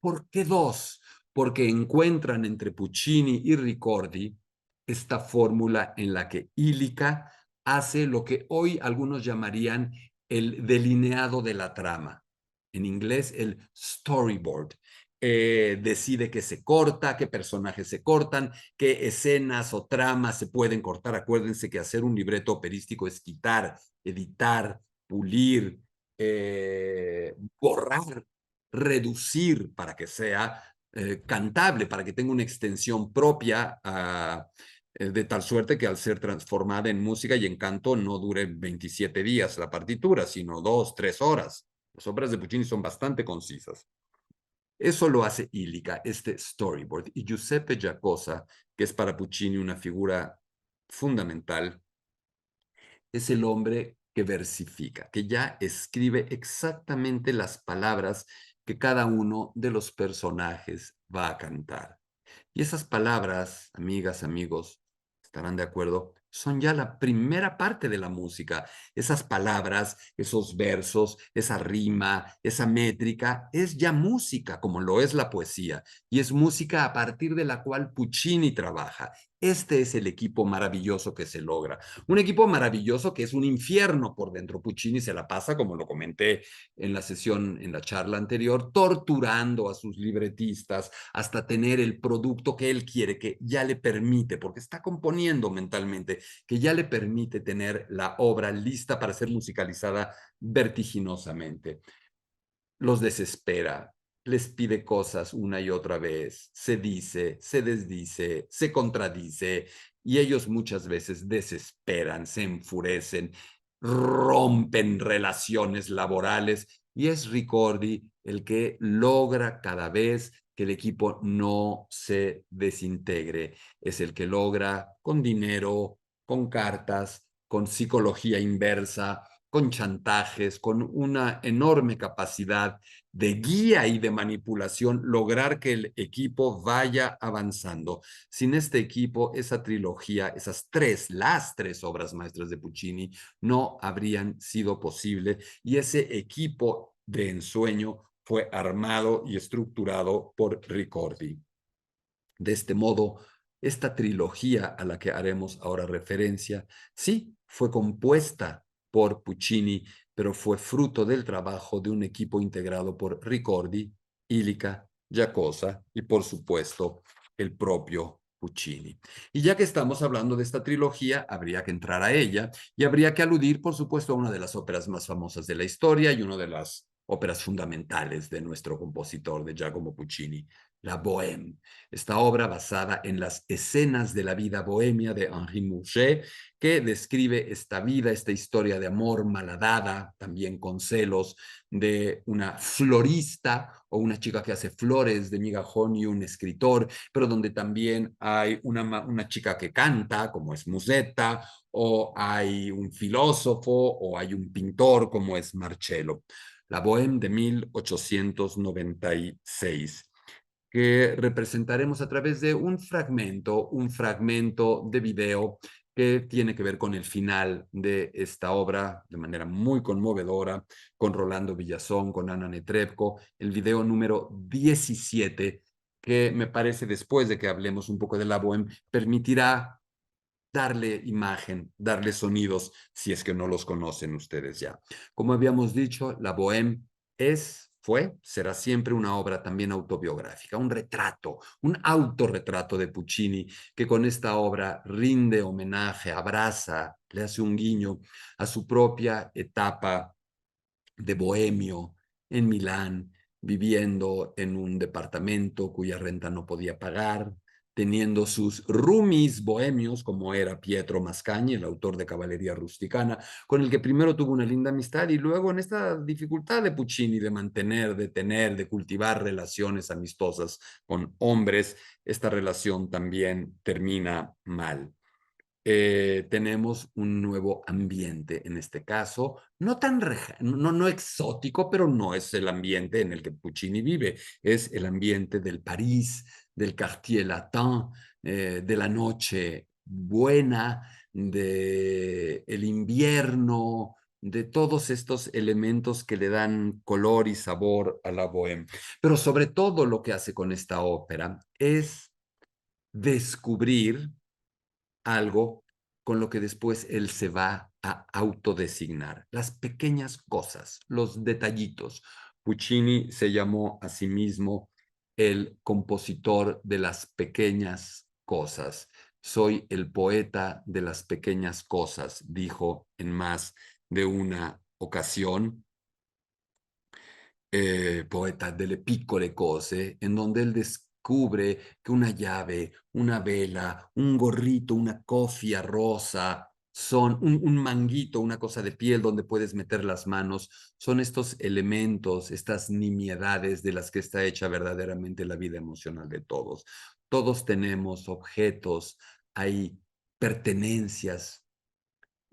¿Por qué dos? Porque encuentran entre Puccini y Ricordi esta fórmula en la que Illica hace lo que hoy algunos llamarían el delineado de la trama. En inglés, el storyboard. Decide qué se corta, qué personajes se cortan, qué escenas o tramas se pueden cortar. Acuérdense que hacer un libreto operístico es quitar, editar, pulir, borrar, reducir para que sea cantable, para que tenga una extensión propia, de tal suerte que al ser transformada en música y en canto no dure 27 días la partitura, sino 2, 3 horas. Las obras de Puccini son bastante concisas. Eso lo hace Illica, este storyboard. Y Giuseppe Giacosa, que es para Puccini una figura fundamental, es el hombre que versifica, que ya escribe exactamente las palabras que cada uno de los personajes va a cantar. Y esas palabras, amigas, amigos, estarán de acuerdo, son ya la primera parte de la música. Esas palabras, esos versos, esa rima, esa métrica, es ya música, como lo es la poesía. Y es música a partir de la cual Puccini trabaja. Este es el equipo maravilloso que se logra. Un equipo maravilloso que es un infierno por dentro. Puccini se la pasa, como lo comenté en la sesión, en la charla anterior, torturando a sus libretistas hasta tener el producto que él quiere, que ya le permite, porque está componiendo mentalmente, que ya le permite tener la obra lista para ser musicalizada vertiginosamente. Los desespera, les pide cosas una y otra vez, se dice, se desdice, se contradice, y ellos muchas veces desesperan, se enfurecen, rompen relaciones laborales, y es Ricordi el que logra cada vez que el equipo no se desintegre, es el que logra con dinero, con cartas, con psicología inversa, con chantajes, con una enorme capacidad de guía y de manipulación, lograr que el equipo vaya avanzando. Sin este equipo, esa trilogía, las tres obras maestras de Puccini, no habrían sido posible, y ese equipo de ensueño fue armado y estructurado por Ricordi. De este modo, esta trilogía a la que haremos ahora referencia, sí, fue compuesta por Puccini, pero fue fruto del trabajo de un equipo integrado por Ricordi, Illica, Giacosa y, por supuesto, el propio Puccini. Y ya que estamos hablando de esta trilogía, habría que entrar a ella y habría que aludir, por supuesto, a una de las óperas más famosas de la historia y una de las óperas fundamentales de nuestro compositor, de Giacomo Puccini, la Bohème. Esta obra, basada en las escenas de la vida bohemia de Henri Murger, que describe esta vida, esta historia de amor malhadada, también con celos, de una florista o una chica que hace flores de migajón y un escritor, pero donde también hay una chica que canta, como es Musetta, o hay un filósofo, o hay un pintor, como es Marcello. La Bohème de 1896, que representaremos a través de un fragmento de video que tiene que ver con el final de esta obra de manera muy conmovedora, con Rolando Villazón, con Ana Netrebko, el video número 17, que me parece, después de que hablemos un poco de la Bohème, permitirá darle imagen, darle sonidos, si es que no los conocen ustedes ya. Como habíamos dicho, la Bohème será siempre una obra también autobiográfica, un retrato, un autorretrato de Puccini, que con esta obra rinde homenaje, abraza, le hace un guiño a su propia etapa de bohemio en Milán, viviendo en un departamento cuya renta no podía pagar, teniendo sus roomies bohemios, como era Pietro Mascagni, el autor de Caballería Rusticana, con el que primero tuvo una linda amistad, y luego, en esta dificultad de Puccini de mantener, de tener, de cultivar relaciones amistosas con hombres, esta relación también termina mal. Tenemos un nuevo ambiente en este caso, no tan no exótico, pero no es el ambiente en el que Puccini vive, es el ambiente del París, del Quartier Latin, de la noche buena, de el invierno, de todos estos elementos que le dan color y sabor a la bohème. Pero sobre todo, lo que hace con esta ópera es descubrir algo con lo que después él se va a autodesignar. Las pequeñas cosas, los detallitos. Puccini se llamó a sí mismo el compositor de las pequeñas cosas. Soy el poeta de las pequeñas cosas, dijo en más de una ocasión, poeta delle piccole cose, en donde él descubre que una llave, una vela, un gorrito, una cofia rosa, son un manguito, una cosa de piel donde puedes meter las manos, son estos elementos, estas nimiedades de las que está hecha verdaderamente la vida emocional de todos. Todos tenemos objetos, hay pertenencias,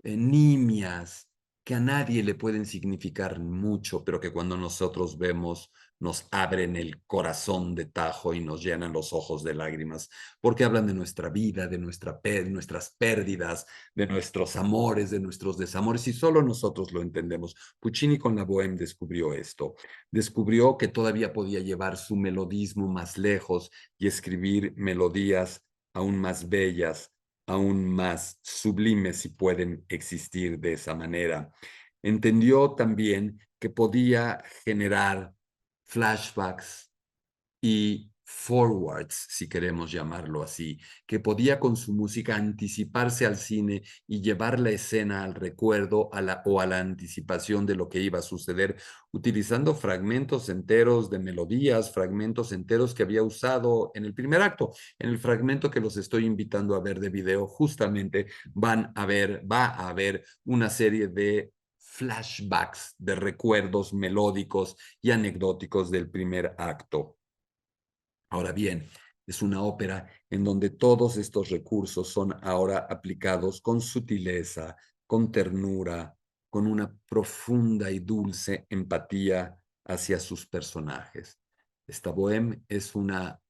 nimias, que a nadie le pueden significar mucho, pero que cuando nosotros vemos nos abren el corazón de tajo y nos llenan los ojos de lágrimas, porque hablan de nuestra vida, de nuestras pérdidas, de nuestros amores, de nuestros desamores, y solo nosotros lo entendemos. Puccini con la Bohème descubrió esto, descubrió que todavía podía llevar su melodismo más lejos y escribir melodías aún más bellas, aún más sublimes si pueden existir de esa manera. Entendió también que podía generar flashbacks y forwards, si queremos llamarlo así, que podía con su música anticiparse al cine y llevar la escena al recuerdo o a la anticipación de lo que iba a suceder, utilizando fragmentos enteros de melodías, fragmentos enteros que había usado en el primer acto. En el fragmento que los estoy invitando a ver de video, justamente va a haber una serie de flashbacks de recuerdos melódicos y anecdóticos del primer acto. Ahora bien, es una ópera en donde todos estos recursos son ahora aplicados con sutileza, con ternura, con una profunda y dulce empatía hacia sus personajes. Esta Bohème es una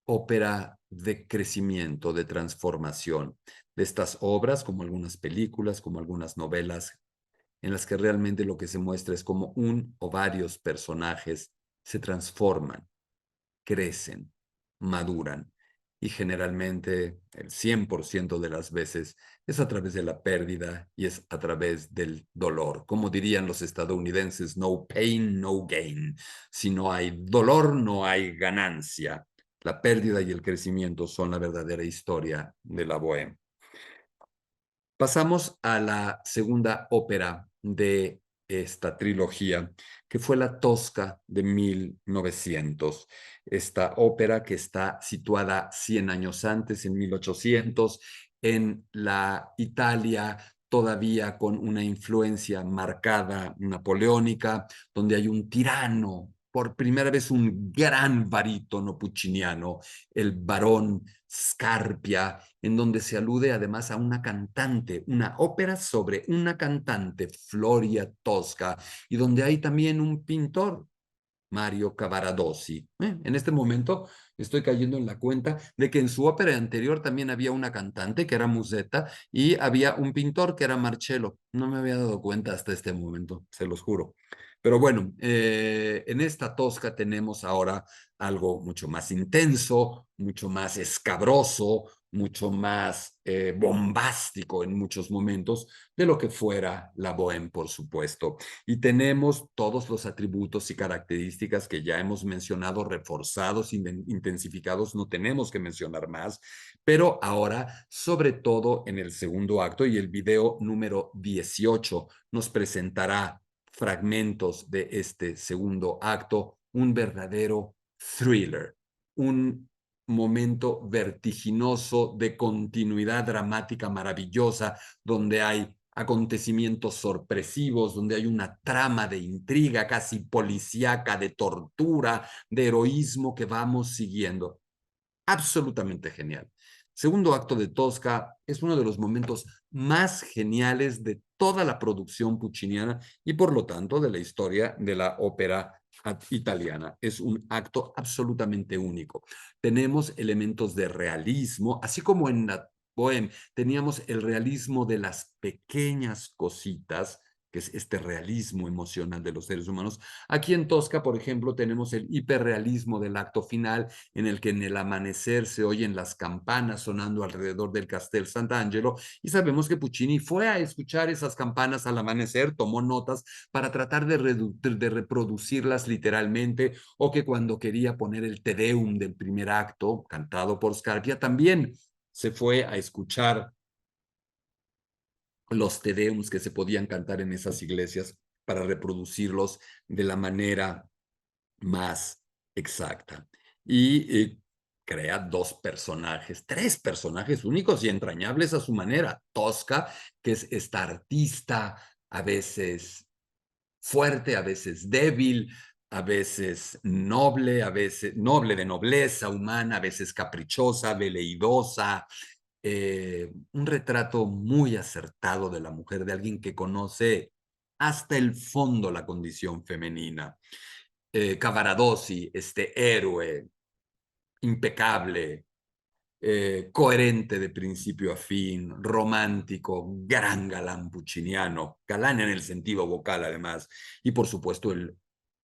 ópera de crecimiento, de transformación, de estas obras, como algunas películas, como algunas novelas, en las que realmente lo que se muestra es como un o varios personajes se transforman, crecen, maduran y generalmente el 100% de las veces es a través de la pérdida y es a través del dolor. Como dirían los estadounidenses, no pain, no gain. Si no hay dolor, no hay ganancia. La pérdida y el crecimiento son la verdadera historia de la Bohème. Pasamos a la segunda ópera de esta trilogía, que fue La Tosca de 1900. Esta ópera que está situada 100 años antes, en 1800, en la Italia todavía con una influencia marcada napoleónica, donde hay un tirano, por primera vez un gran barítono pucciniano, el barón Scarpia, en donde se alude además a una cantante, una ópera sobre una cantante, Floria Tosca, y donde hay también un pintor, Mario Cavaradossi. En este momento estoy cayendo en la cuenta de que en su ópera anterior también había una cantante que era Musetta y había un pintor que era Marcello. No me había dado cuenta hasta este momento, se los juro. Pero bueno, en esta Tosca tenemos ahora algo mucho más intenso, mucho más escabroso, mucho más bombástico en muchos momentos de lo que fuera la Bohème, por supuesto. Y tenemos todos los atributos y características que ya hemos mencionado, reforzados, intensificados, no tenemos que mencionar más, pero ahora, sobre todo en el segundo acto y el video número 18, nos presentará fragmentos de este segundo acto, un verdadero thriller, un momento vertiginoso de continuidad dramática maravillosa, donde hay acontecimientos sorpresivos, donde hay una trama de intriga casi policíaca, de tortura, de heroísmo que vamos siguiendo. Absolutamente genial. Segundo acto de Tosca es uno de los momentos más geniales de toda la producción pucciniana y por lo tanto de la historia de la ópera italiana. Es un acto absolutamente único. Tenemos elementos de realismo, así como en la Bohème teníamos el realismo de las pequeñas cositas, que es este realismo emocional de los seres humanos. Aquí en Tosca, por ejemplo, tenemos el hiperrealismo del acto final, en el que en el amanecer se oyen las campanas sonando alrededor del Castel Sant'Angelo, y sabemos que Puccini fue a escuchar esas campanas al amanecer, tomó notas para tratar de reproducirlas literalmente, o que cuando quería poner el Te Deum del primer acto, cantado por Scarpia, también se fue a escuchar los Te Deums que se podían cantar en esas iglesias para reproducirlos de la manera más exacta. Y crea dos personajes, tres personajes únicos y entrañables a su manera. Tosca, que es esta artista, a veces fuerte, a veces débil, a veces noble, a veces noble de nobleza humana, a veces caprichosa, veleidosa, un retrato muy acertado de la mujer, de alguien que conoce hasta el fondo la condición femenina. Cavaradossi, este héroe impecable, coherente de principio a fin, romántico, gran galán pucciniano, galán en el sentido vocal además, y por supuesto el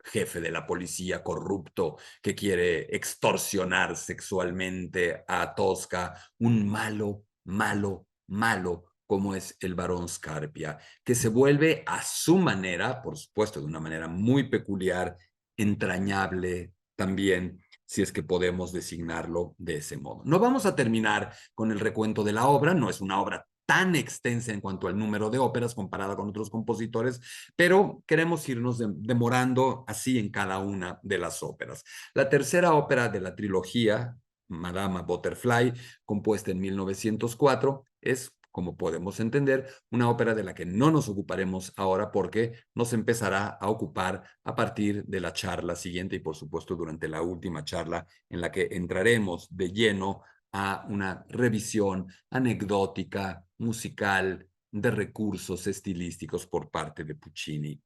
jefe de la policía corrupto que quiere extorsionar sexualmente a Tosca, un malo, malo, malo como es el barón Scarpia, que se vuelve a su manera, por supuesto de una manera muy peculiar, entrañable también, si es que podemos designarlo de ese modo. No vamos a terminar con el recuento de la obra, no es una obra tan extensa en cuanto al número de óperas comparada con otros compositores, pero queremos irnos demorando así en cada una de las óperas. La tercera ópera de la trilogía, Madama Butterfly, compuesta en 1904, es, como podemos entender, una ópera de la que no nos ocuparemos ahora porque nos empezará a ocupar a partir de la charla siguiente y, por supuesto, durante la última charla en la que entraremos de lleno a una revisión anecdótica, musical, de recursos estilísticos por parte de Puccini.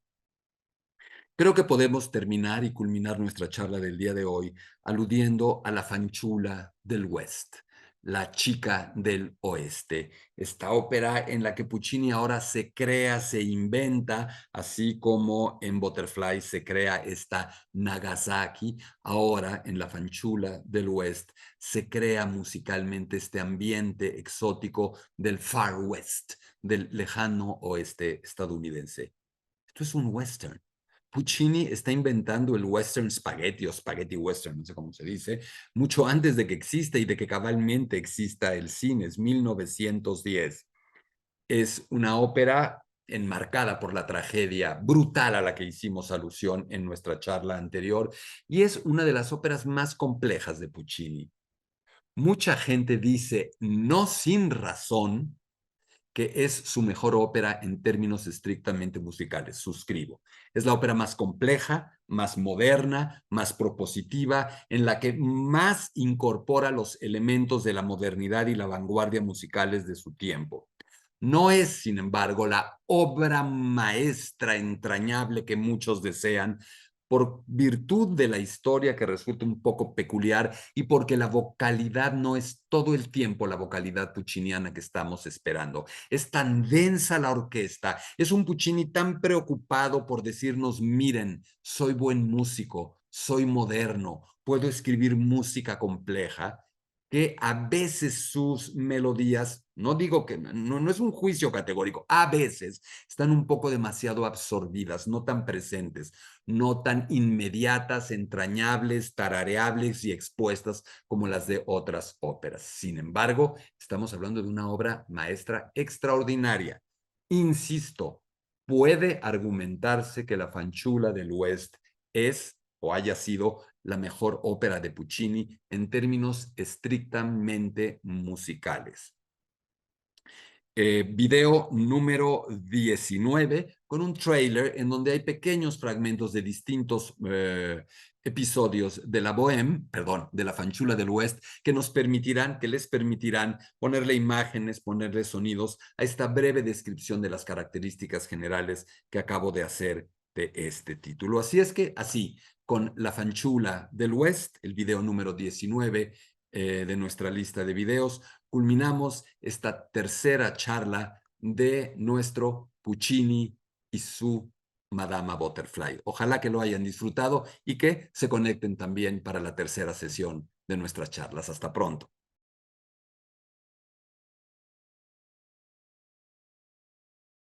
Creo que podemos terminar y culminar nuestra charla del día de hoy aludiendo a la Fanciulla del West, la chica del oeste, esta ópera en la que Puccini ahora se crea, se inventa, así como en Butterfly se crea esta Nagasaki, ahora en la Fanciulla del West se crea musicalmente este ambiente exótico del Far West, del lejano oeste estadounidense. Esto es un western. Puccini está inventando el western spaghetti o spaghetti western, no sé cómo se dice, mucho antes de que exista y de que cabalmente exista el cine, es 1910. Es una ópera enmarcada por la tragedia brutal a la que hicimos alusión en nuestra charla anterior y es una de las óperas más complejas de Puccini. Mucha gente dice, no sin razón, que es su mejor ópera en términos estrictamente musicales. Suscribo. Es la ópera más compleja, más moderna, más propositiva, en la que más incorpora los elementos de la modernidad y la vanguardia musicales de su tiempo. No es, sin embargo, la obra maestra entrañable que muchos desean, por virtud de la historia que resulta un poco peculiar y porque la vocalidad no es todo el tiempo la vocalidad pucciniana que estamos esperando. Es tan densa la orquesta, es un Puccini tan preocupado por decirnos, miren, soy buen músico, soy moderno, puedo escribir música compleja, que a veces sus melodías, no digo que no es un juicio categórico, a veces están un poco demasiado absorbidas, no tan presentes, no tan inmediatas, entrañables, tarareables y expuestas como las de otras óperas. Sin embargo, estamos hablando de una obra maestra extraordinaria. Insisto, puede argumentarse que La Fanciulla del West es o haya sido la mejor ópera de Puccini en términos estrictamente musicales. Video número 19 con un trailer en donde hay pequeños fragmentos de distintos episodios de la Bohème, perdón, de la Fanciulla del West, que les permitirán ponerle imágenes, ponerle sonidos a esta breve descripción de las características generales que acabo de hacer de este título. Así es que, así, con la Fanciulla del West, el video número 19 de nuestra lista de videos, culminamos esta tercera charla de nuestro Puccini y su Madama Butterfly. Ojalá que lo hayan disfrutado y que se conecten también para la tercera sesión de nuestras charlas. Hasta pronto.